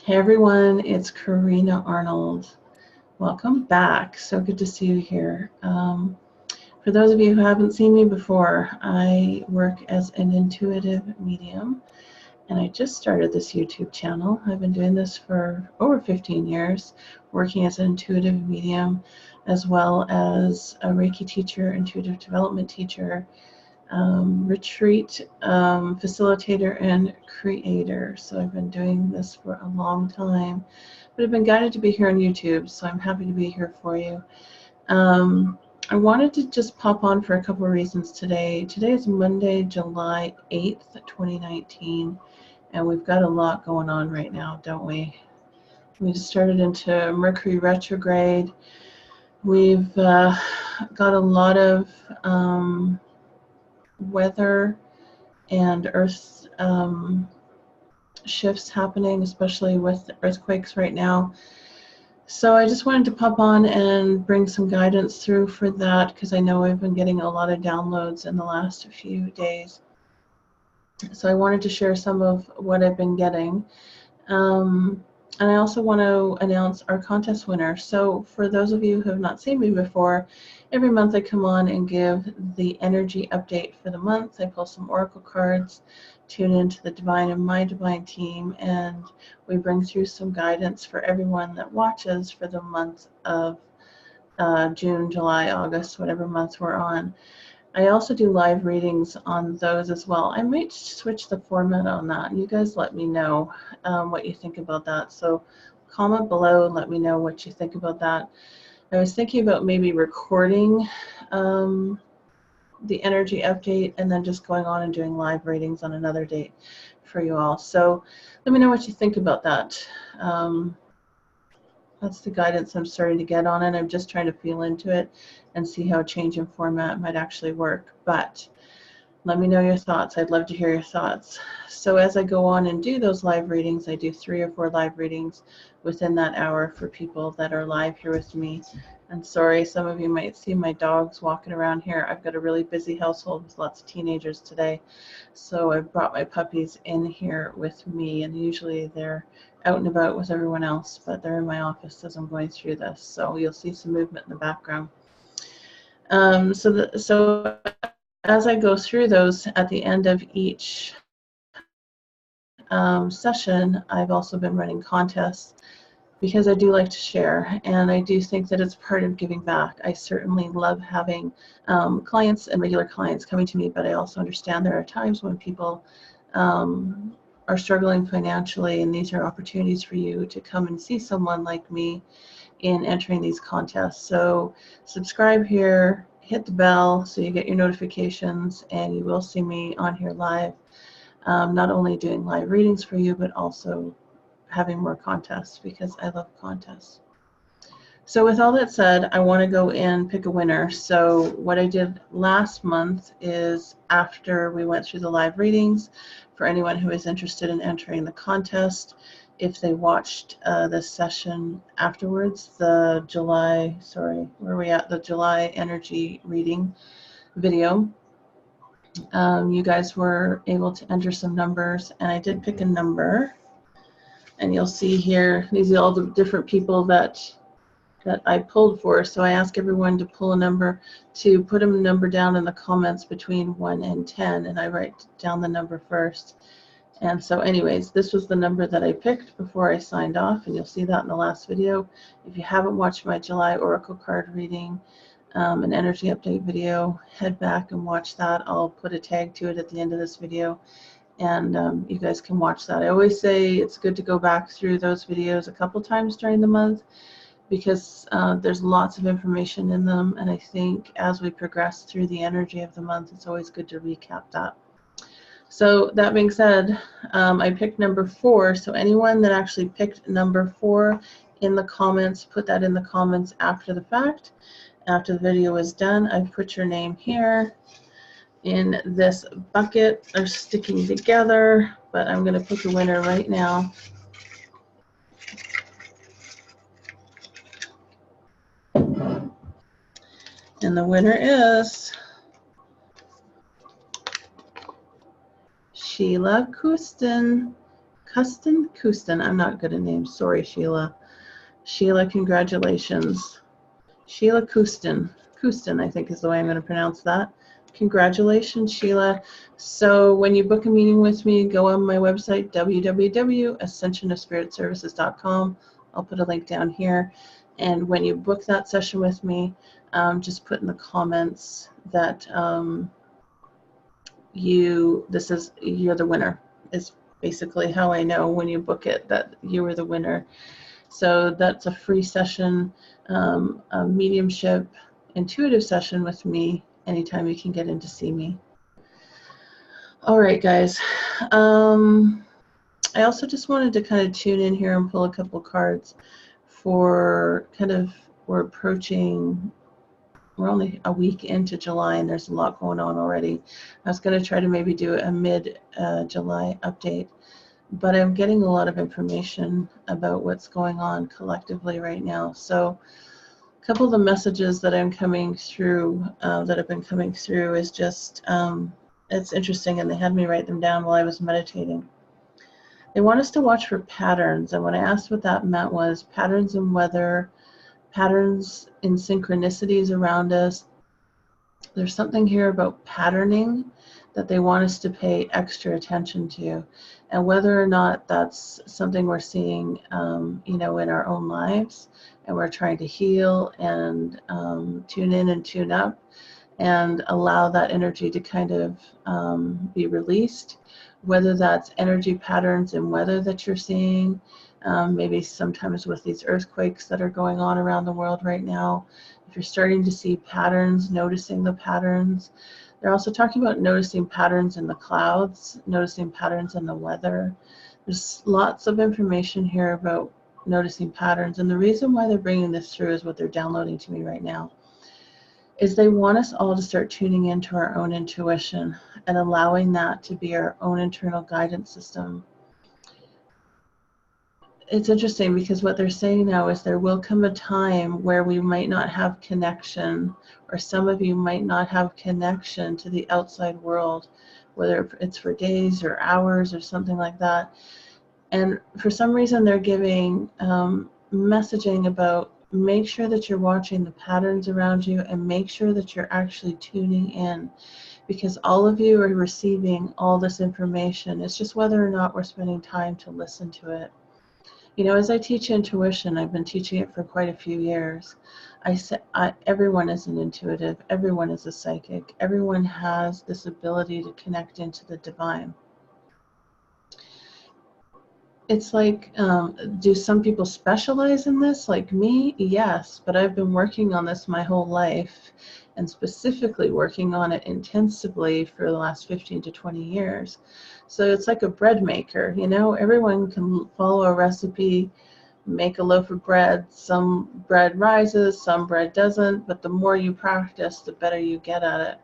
Hey everyone, it's Corinna Arnold. Welcome back. So good to see you here. For those of you who haven't seen me before, I work as an intuitive medium, and I just started this YouTube channel. I've been doing this for over 15 years, working as an intuitive medium, as well as a Reiki teacher, intuitive development teacher, retreat facilitator, and creator. So I've been doing this for a long time, but I've been guided to be here on YouTube, so I'm happy to be here for you. I wanted to just pop on for a couple of reasons today. Today is Monday, July 8th, 2019, and we've got a lot going on right now, don't we? We just started into Mercury retrograde. We've got a lot of weather and earth shifts happening, especially with earthquakes right now. So I just wanted to pop on and bring some guidance through for that, because I know I've been getting a lot of downloads in the last few days. So I wanted to share some of what I've been getting. And I also want to announce our contest winner. So for those of you who have not seen me before, every month I come on and give the energy update for the month. I pull some oracle cards, tune into the divine and my divine team, and we bring through some guidance for everyone that watches for the month of June, July, August, whatever month we're on. I also do live readings on those as well. I might switch the format on that. You guys let me know what you think about that. So comment below and let me know what you think about that. I was thinking about maybe recording the energy update and then just going on and doing live readings on another date for you all. So let me know what you think about that. That's the guidance I'm starting to get on it. I'm just trying to feel into it and see how a change in format might actually work. But let me know your thoughts. I'd love to hear your thoughts. So as I go on and do those live readings, I do 3 or 4 live readings within that hour for people that are live here with me. And sorry, some of you might see my dogs walking around here. I've got a really busy household with lots of teenagers today. So I've brought my puppies in here with me, and usually they're out and about with everyone else, but they're in my office as I'm going through this. So you'll see some movement in the background. So as I go through those at the end of each session, I've also been running contests because I do like to share, and I do think that it's part of giving back. I certainly love having clients and regular clients coming to me, but I also understand there are times when people are struggling financially, and these are opportunities for you to come and see someone like me in entering these contests. So subscribe here, hit the bell so you get your notifications, and you will see me on here live, not only doing live readings for you, but also having more contests, because I love contests. So with all that said, I want to go and pick a winner. So what I did last month is, after we went through the live readings, for anyone who is interested in entering the contest, if they watched this session afterwards, the July, the July energy reading video, you guys were able to enter some numbers, and I did pick a number. And you'll see here, these are all the different people that I pulled for. So I ask everyone to pull a number, to put a number down in the comments between 1 and 10, and I write down the number first. And so anyways, this was the number that I picked before I signed off, and you'll see that in the last video. If you haven't watched my July Oracle card reading, an energy update video, head back and watch that. I'll put a tag to it at the end of this video, and you guys can watch that. I always say it's good to go back through those videos a couple times during the month, because there's lots of information in them, and I think as we progress through the energy of the month, it's always good to recap that. So that being said, I picked number 4. So anyone that actually picked number 4 in the comments, put that in the comments after the fact. After the video is done, I've put your name here in this bucket. They're sticking together, but I'm going to pick a winner right now. And the winner is Sheila Kustin. Kustin, I'm not good at names. Sorry, Sheila. Sheila, congratulations. Sheila Kustin, I think is the way I'm going to pronounce that. Congratulations, Sheila. So when you book a meeting with me, go on my website, www.ascensionofspiritservices.com. I'll put a link down here. And when you book that session with me, just put in the comments that you're the winner. Is basically how I know when you book it that you were the winner. So that's a free session, a mediumship, intuitive session with me anytime you can get in to see me. All right, guys. I also just wanted to kind of tune in here and pull a couple cards for we're only a week into July and there's a lot going on already. I was going to try to maybe do a mid-July update, but I'm getting a lot of information about what's going on collectively right now. So a couple of the messages that I'm coming through, that have been coming through is just, it's interesting, and they had me write them down while I was meditating. They want us to watch for patterns, and when I asked what that meant was patterns in weather, patterns in synchronicities around us. There's something here about patterning that they want us to pay extra attention to, and whether or not that's something we're seeing, in our own lives, and we're trying to heal and tune in and tune up and allow that energy to kind of be released, whether that's energy patterns and weather that you're seeing, maybe sometimes with these earthquakes that are going on around the world right now. If you're starting to see patterns, noticing the patterns. They're also talking about noticing patterns in the clouds, noticing patterns in the weather. There's lots of information here about noticing patterns, and the reason why they're bringing this through is what they're downloading to me right now, is they want us all to start tuning into our own intuition and allowing that to be our own internal guidance system. It's interesting because what they're saying now is there will come a time where we might not have connection, or some of you might not have connection to the outside world, whether it's for days or hours or something like that. And for some reason they're giving messaging about make sure that you're watching the patterns around you and make sure that you're actually tuning in, because all of you are receiving all this information. It's just whether or not we're spending time to listen to it. As I teach intuition, I've been teaching it for quite a few years. Everyone is an intuitive, everyone is a psychic, everyone has this ability to connect into the divine. It's like, do some people specialize in this like me? Yes, but I've been working on this my whole life, and specifically working on it intensively for the last 15 to 20 years. So it's like a bread maker, everyone can follow a recipe, make a loaf of bread. Some bread rises, some bread doesn't, but the more you practice, the better you get at it.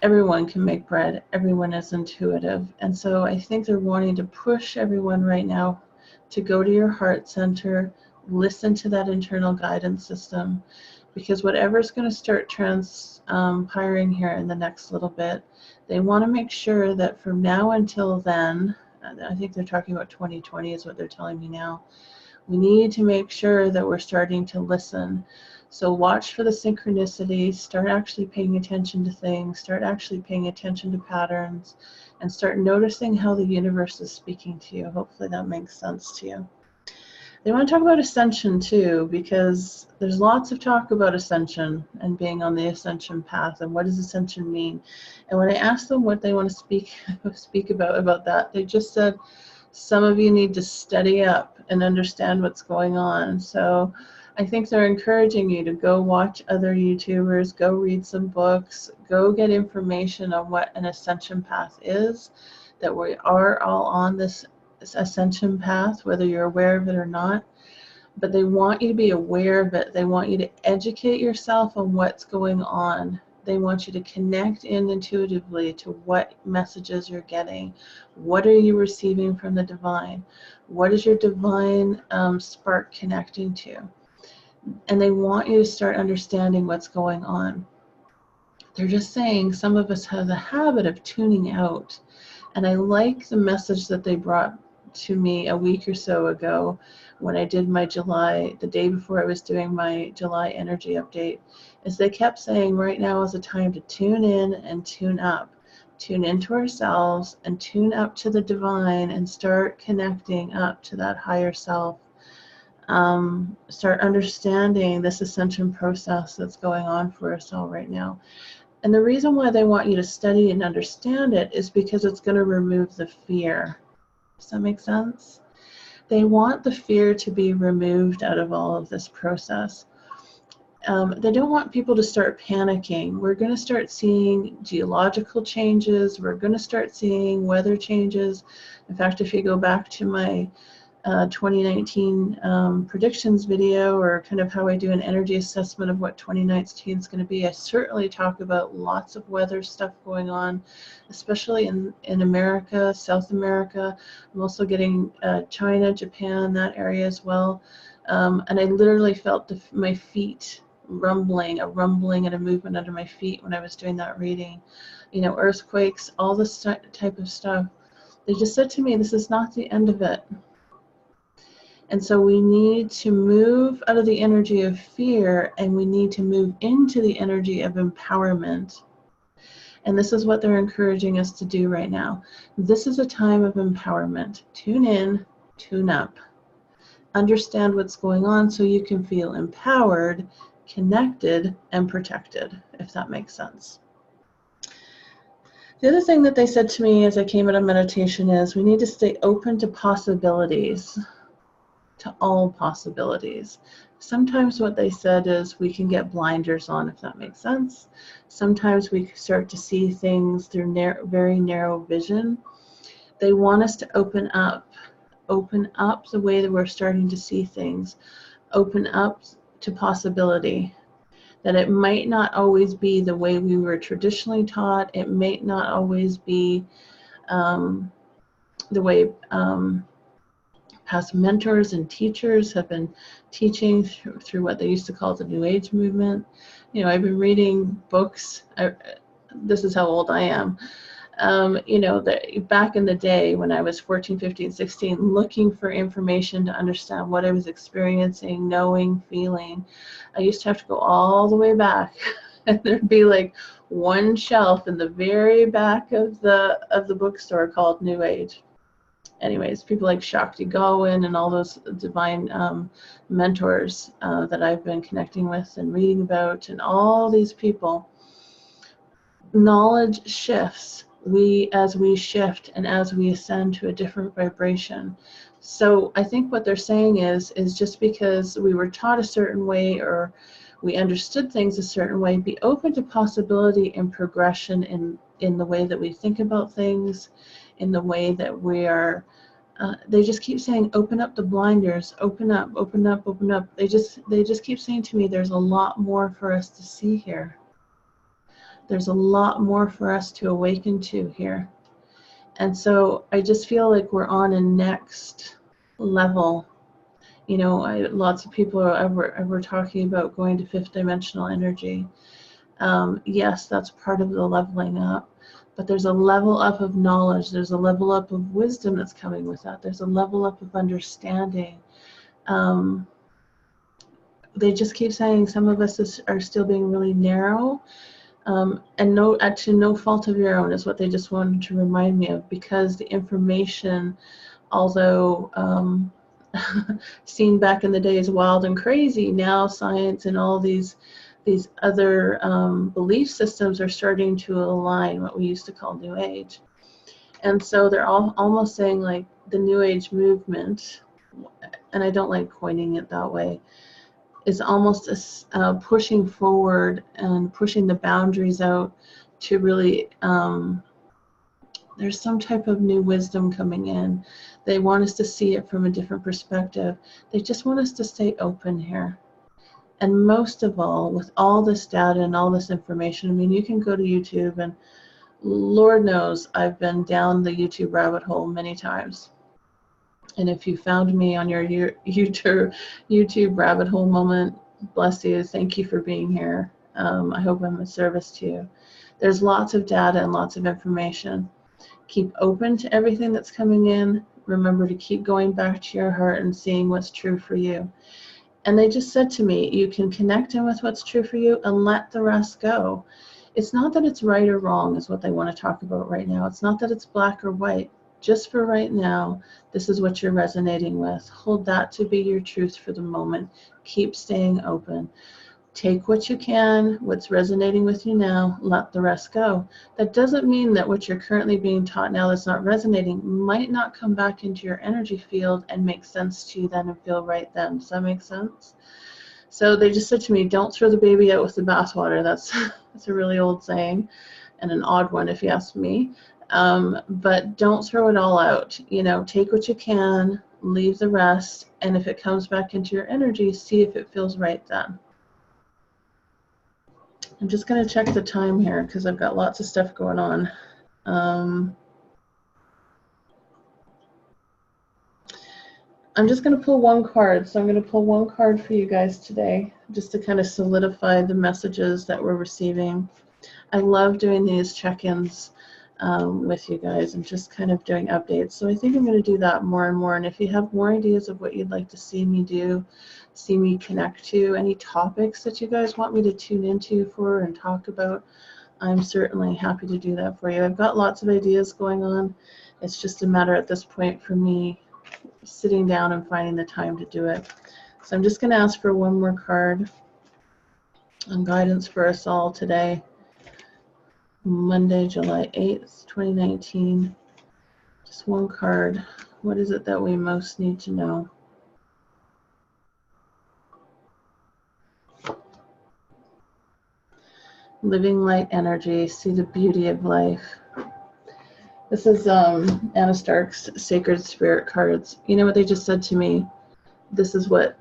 Everyone can make bread, everyone is intuitive. And so I think they're wanting to push everyone right now to go to your heart center, listen to that internal guidance system, because whatever's going to start transpiring here in the next little bit, they want to make sure that from now until then, I think they're talking about 2020 is what they're telling me now, we need to make sure that we're starting to listen. So watch for the synchronicities, start actually paying attention to things, start actually paying attention to patterns, and start noticing how the universe is speaking to you. Hopefully that makes sense to you. They want to talk about ascension too, because there's lots of talk about ascension and being on the ascension path, and what does ascension mean? And when I asked them what they want to speak about that, they just said, some of you need to study up and understand what's going on. So I think they're encouraging you to go watch other YouTubers, go read some books, go get information on what an ascension path is, that we are all on this ascension path, whether you're aware of it or not. But they want you to be aware of it. They want you to educate yourself on what's going on. They want you to connect in intuitively to what messages you're getting. What are you receiving from the divine? What is your divine spark connecting to? And they want you to start understanding what's going on. They're just saying some of us have the habit of tuning out. And I like the message that they brought to me a week or so ago when I did my July, the day before I was doing my July energy update, is they kept saying right now is a time to tune in and tune up. Tune into ourselves and tune up to the divine and start connecting up to that higher self. Start understanding this ascension process that's going on for us all right now. And the reason why they want you to study and understand it is because it's going to remove the fear. Does that make sense? They want the fear to be removed out of all of this process. They don't want people to start panicking. We're going to start seeing geological changes. We're going to start seeing weather changes. In fact, if you go back to my 2019 predictions video, or kind of how I do an energy assessment of what 2019 is going to be, I certainly talk about lots of weather stuff going on, especially in America, South America. I'm also getting China, Japan, that area as well. And I literally felt my feet rumbling, a rumbling and a movement under my feet when I was doing that reading. You know, earthquakes, all this type of stuff. They just said to me, this is not the end of it. And so we need to move out of the energy of fear, and we need to move into the energy of empowerment. And this is what they're encouraging us to do right now. This is a time of empowerment. Tune in, tune up. Understand what's going on so you can feel empowered, connected, and protected, if that makes sense. The other thing that they said to me as I came out of meditation is we need to stay open to possibilities, to all possibilities. Sometimes what they said is we can get blinders on, if that makes sense. Sometimes we start to see things through very narrow vision. They want us to open up the way that we're starting to see things, open up to possibility, that it might not always be the way we were traditionally taught. It may not always be the way past mentors and teachers have been teaching through what they used to call the New Age movement. You know, I've been reading books. This is how old I am. You know, back in the day when I was 14, 15, 16, looking for information to understand what I was experiencing, knowing, feeling, I used to have to go all the way back, and there'd be like one shelf in the very back of the bookstore called New Age. Anyways, people like Shakti Gawain and all those divine mentors that I've been connecting with and reading about, and all these people. Knowledge shifts. As we shift and as we ascend to a different vibration. So I think what they're saying is just because we were taught a certain way or we understood things a certain way, be open to possibility and progression in the way that we think about things, in the way that we are. They just keep saying, open up the blinders, open up, open up, open up. They just keep saying to me, there's a lot more for us to see here. There's a lot more for us to awaken to here. And so I just feel like we're on a next level. You know, lots of people are talking about going to fifth dimensional energy. Yes, that's part of the leveling up. But there's a level up of knowledge. There's a level up of wisdom that's coming with that. There's a level up of understanding. They just keep saying some of us are still being really narrow. And actually no fault of your own is what they just wanted to remind me of, because the information, although seen back in the day as wild and crazy, now science and all these other belief systems are starting to align, what we used to call New Age. And so they're all almost saying like the New Age movement, and I don't like coining it that way, is almost pushing forward and pushing the boundaries out to really, there's some type of new wisdom coming in. They want us to see it from a different perspective. They just want us to stay open here. And most of all, with all this data and all this information, I mean, you can go to YouTube, and Lord knows I've been down the YouTube rabbit hole many times. And if you found me on your YouTube rabbit hole moment, bless you. Thank you for being here. I hope I'm of service to you. There's lots of data and lots of information. Keep open to everything that's coming in. Remember to keep going back to your heart and seeing what's true for you. And they just said to me, you can connect in with what's true for you and let the rest go. It's not that it's right or wrong is what they want to talk about right now. It's not that it's black or white. Just for right now, this is what you're resonating with. Hold that to be your truth for the moment. Keep staying open. Take what you can, what's resonating with you now, let the rest go. That doesn't mean that what you're currently being taught now that's not resonating might not come back into your energy field and make sense to you then and feel right then. Does that make sense? So they just said to me, don't throw the baby out with the bathwater. That's a really old saying and an odd one if you ask me. But don't throw it all out. You know, take what you can, leave the rest, and if it comes back into your energy, see if it feels right then. I'm just going to check the time here because I've got lots of stuff going on. I'm just going to pull one card. So I'm going to pull one card for you guys today just to kind of solidify the messages that we're receiving. I love doing these check-ins with you guys and just kind of doing updates. So I think I'm going to do that more and more. And if you have more ideas of what you'd like to see me do, see me connect to, any topics that you guys want me to tune into for and talk about, I'm certainly happy to do that for you. I've got lots of ideas going on. It's just a matter at this point for me sitting down and finding the time to do it. So I'm just going to ask for one more card on guidance for us all today. Monday, July 8th, 2019. Just one card. What is it that we most need to know? Living light energy, see the beauty of life. This is Anna Stark's Sacred Spirit cards. You know what they just said to me? This is what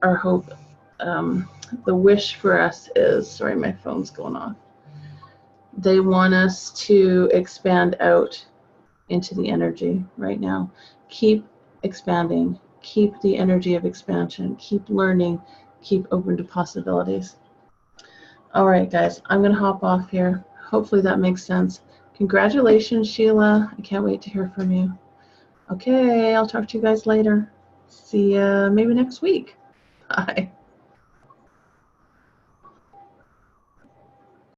our hope, the wish for us is. Sorry, my phone's going off. They want us to expand out into the energy right now. Keep expanding. Keep the energy of expansion. Keep learning. Keep open to possibilities. All right, guys, I'm going to hop off here. Hopefully that makes sense. Congratulations, Sheila. I can't wait to hear from you. Okay, I'll talk to you guys later. See you maybe next week. Bye.